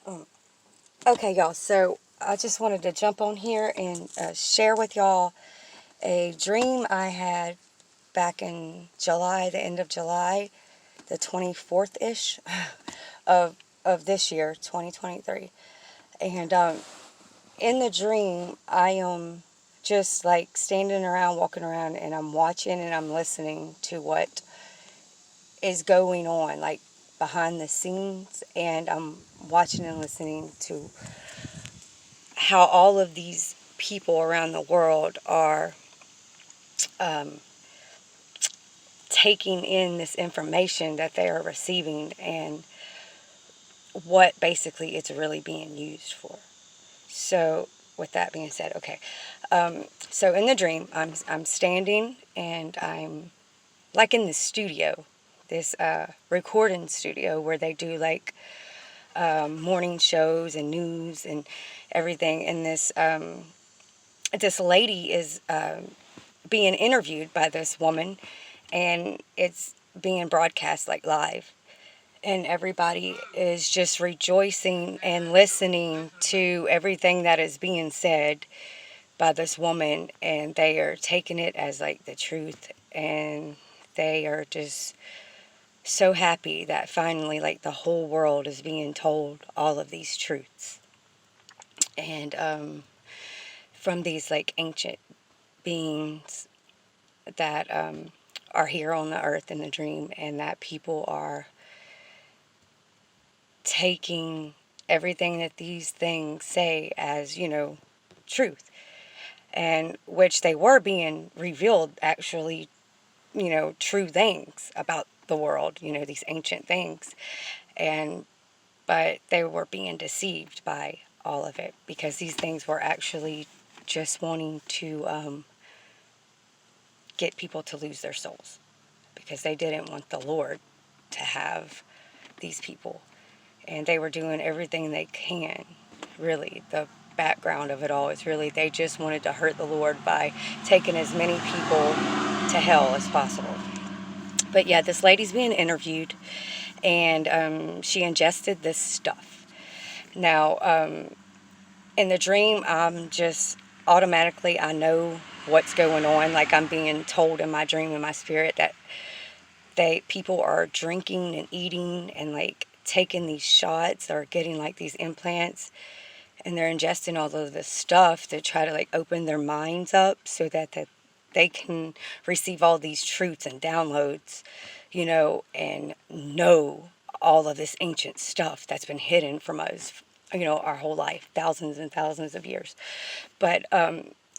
Um, okay, y'all, so I just wanted to jump on here and share with y'all a dream I had back in July, the end of July, the 24th-ish of this year, 2023. And in the dream, I am just like standing around, walking around, and I'm watching and I'm listening to what is going on, like behind the scenes, and I'm watching and listening to how all of these people around the world are um, taking in this information that they are receiving and what basically it's really being used for. So, with that being said, okay. So in the dream, I'm standing and I'm like in the studio, this recording studio where they do like morning shows and news and everything. And this lady is being interviewed by this woman, and it's being broadcast like live. And everybody is just rejoicing and listening to everything that is being said by this woman, and they are taking it as like the truth, and they are just so happy that finally like the whole world is being told all of these truths. And from these like ancient beings that are here on the earth in the dream, and that people are taking everything that these things say as, truth, and which they were being revealed actually, true things about the world, these ancient things. And but they were being deceived by all of it because these things were actually just wanting to get people to lose their souls because they didn't want the Lord to have these people. And they were doing everything they can. Really, the background of it all is really they just wanted to hurt the Lord by taking as many people to hell as possible. But yeah, this lady's being interviewed, and she ingested this stuff. Now, in the dream, I'm just automatically, I know what's going on. Like I'm being told in my dream, in my spirit, that people are drinking and eating and like taking these shots or getting like these implants, and they're ingesting all of this stuff to try to like open their minds up so that they can receive all these truths and downloads, and know all of this ancient stuff that's been hidden from us, our whole life, thousands and thousands of years. But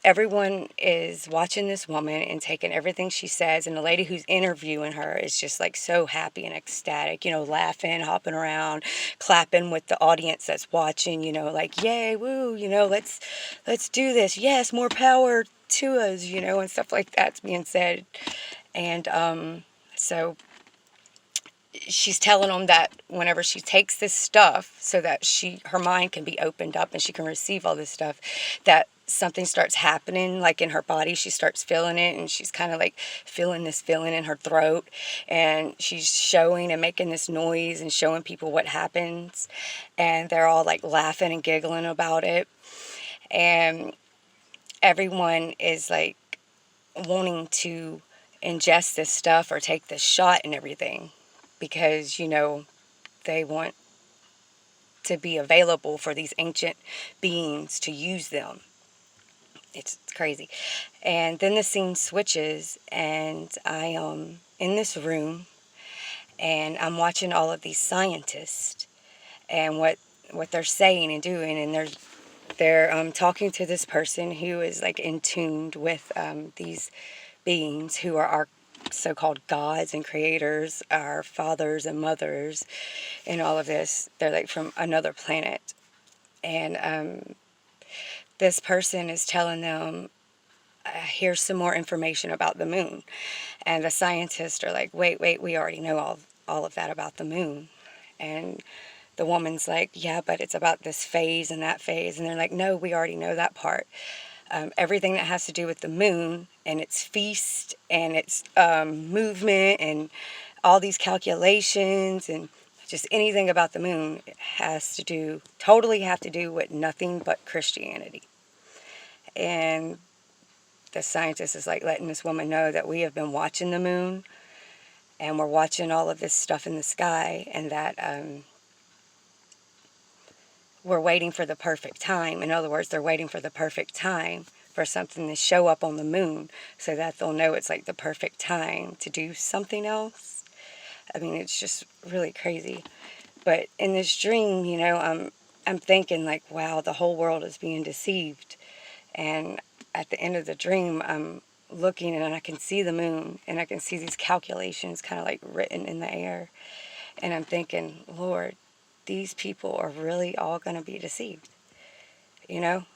everyone is watching this woman and taking everything she says, and the lady who's interviewing her is just like so happy and ecstatic, laughing, hopping around, clapping with the audience that's watching, like yay, woo, let's do this, yes, more power to us, and stuff like that's being said. And so she's telling them that whenever she takes this stuff so that her mind can be opened up and she can receive all this stuff, that something starts happening like in her body. She starts feeling it, and she's kind of like feeling this feeling in her throat, and she's showing and making this noise and showing people what happens, and they're all like laughing and giggling about it. And everyone is like wanting to ingest this stuff or take this shot and everything because they want to be available for these ancient beings to use them. It's crazy. And then the scene switches, and I am in this room, and I'm watching all of these scientists and what they're saying and doing, and they're talking to this person who is like in tuned with these beings who are our so-called gods and creators, our fathers and mothers, and all of this. They're like from another planet. And this person is telling them, here's some more information about the moon. And the scientists are like, wait, we already know all of that about the moon. And the woman's like, yeah, but it's about this phase and that phase. And they're like, no, we already know that part. Everything that has to do with the moon and its feast and its movement and all these calculations and just anything about the moon totally have to do with nothing but Christianity. And the scientist is like letting this woman know that we have been watching the moon, and we're watching all of this stuff in the sky, and that we're waiting for the perfect time. In other words, they're waiting for the perfect time for something to show up on the moon so that they'll know it's like the perfect time to do something else. I mean, it's just really crazy. But in this dream, I'm thinking like, wow, the whole world is being deceived. And at the end of the dream, I'm looking and I can see the moon and I can see these calculations kind of like written in the air. And I'm thinking, Lord, these people are really all going to be deceived. You know,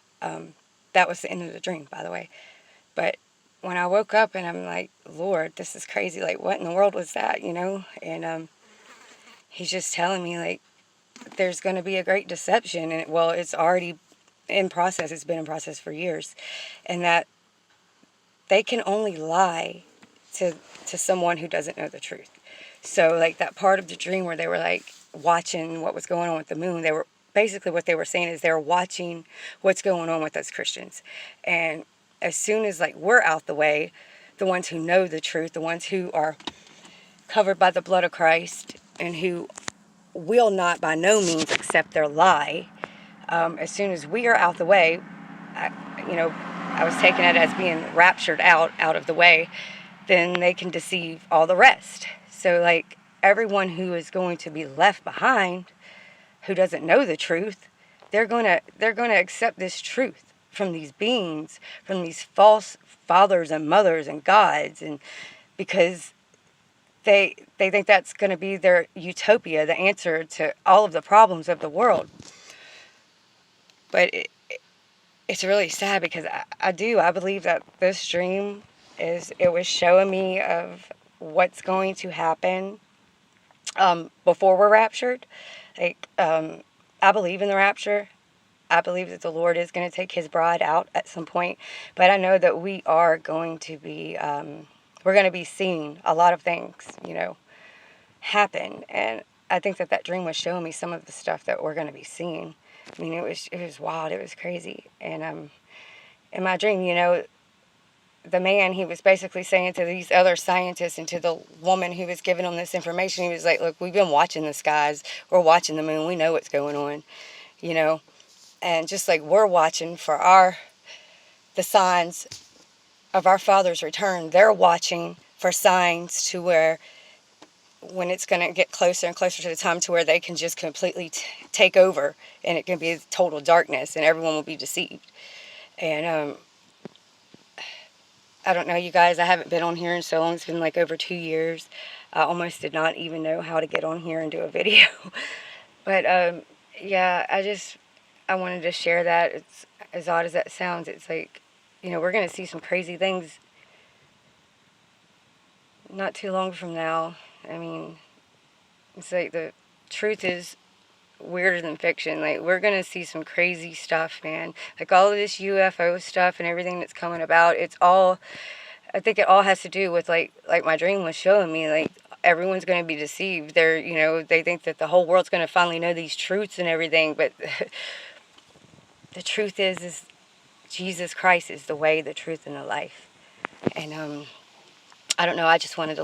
that was the end of the dream, by the way. But when I woke up and I'm like, Lord, this is crazy. Like, what in the world was that, And he's just telling me, like, there's going to be a great deception. And, well, it's already in process. It's been in process for years. And that they can only lie to someone who doesn't know the truth. So, like, that part of the dream where they were, like, watching what was going on with the moon, they were basically what they were saying is they're watching what's going on with us Christians. And as soon as, like, we're out the way, the ones who know the truth, the ones who are covered by the blood of Christ and who will not by no means accept their lie, as soon as we are out the way, I was taking it as being raptured out of the way, then they can deceive all the rest. So, like, everyone who is going to be left behind, who doesn't know the truth, they're gonna accept this truth from these beings, from these false fathers and mothers and gods, and because they think that's going to be their utopia, the answer to all of the problems of the world. But it's really sad because I believe that this dream it was showing me of what's going to happen before we're raptured. Like, I believe in the rapture. I believe that the Lord is going to take his bride out at some point. But I know that we are going to be, we're going to be seeing a lot of things, happen. And I think that dream was showing me some of the stuff that we're going to be seeing. I mean, it was wild. It was crazy. And in my dream, the man, he was basically saying to these other scientists and to the woman who was giving them this information, he was like, look, we've been watching the skies. We're watching the moon. We know what's going on, And just like we're watching for the signs of our Father's return, they're watching for signs to where when it's going to get closer and closer to the time to where they can just completely take over and it can be total darkness and everyone will be deceived. And I don't know, you guys, I haven't been on here in so long. It's been like over 2 years. I almost did not even know how to get on here and do a video. But yeah, I wanted to share that. It's as odd as that sounds. It's like, we're going to see some crazy things not too long from now. I mean, it's like the truth is weirder than fiction. Like, we're going to see some crazy stuff, man. Like, all of this UFO stuff and everything that's coming about, I think it all has to do with, like my dream was showing me, like, everyone's going to be deceived. They think that the whole world's going to finally know these truths and everything, but the truth is Jesus Christ is the way, the truth, and the life. And I don't know, I just wanted to